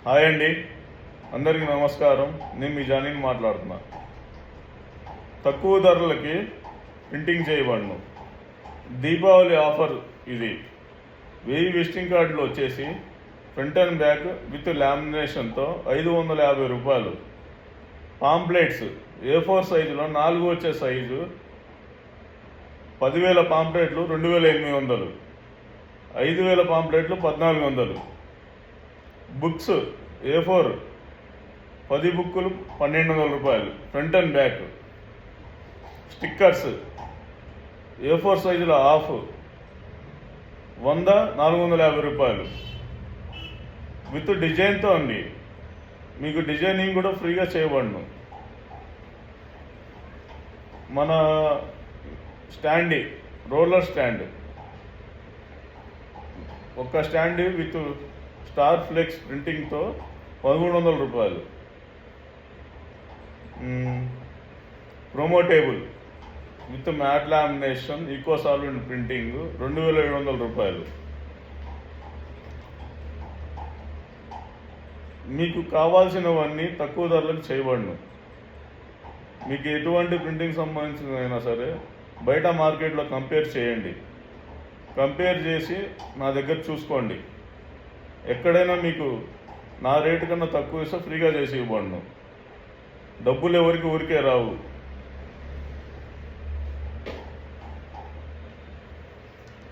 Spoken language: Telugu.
హాయ్ అండి, అందరికీ నమస్కారం. నేను మీ జానీని మాట్లాడుతున్నా. తక్కువ ధరలకి ప్రింటింగ్ చేయబడను దీపావళి ఆఫర్ ఇది. 1000 విజిటింగ్ కార్డులు వచ్చేసి ఫ్రంట్ అండ్ బ్యాక్ విత్ లామినేషన్తో 550 రూపాయలు. పాంప్లెట్స్ A4 సైజులో 4 వచ్చే సైజు 10,000 పాంప్లెట్లు 2,800, 5,000 పాంప్లెట్లు 1,400. బుక్స్ A4 10 బుక్కులు 1,200 రూపాయలు front and back. Stickers A4 సైజులో హాఫ్ 100, 450 రూపాయలు విత్ డిజైన్తో అండి. మీకు డిజైనింగ్ కూడా ఫ్రీగా చేయబడను. మన స్టాండ్ రోలర్ స్టాండ్, ఒక స్టాండ్ విత్ స్టార్ ఫ్లెక్స్ ప్రింటింగ్తో 1,300 రూపాయలు. Promo table with matte lamination eco solid printing 2,700 రూపాయలు. మీకు కావాల్సినవన్నీ తక్కువ ధరలకు చేయబడను. మీకు ఎటువంటి ప్రింటింగ్ సంబంధించినదైనా సరే బయట మార్కెట్లో కంపేర్ చేయండి. కంపేర్ చేసి నా దగ్గర చూసుకోండి. ఎక్కడైనా మీకు నా రేటు కన్నా తక్కువ ఇస్తే ఫ్రీగా చేసి ఇవ్వబడను. డబ్బులు ఎవరికి ఊరికే రావు.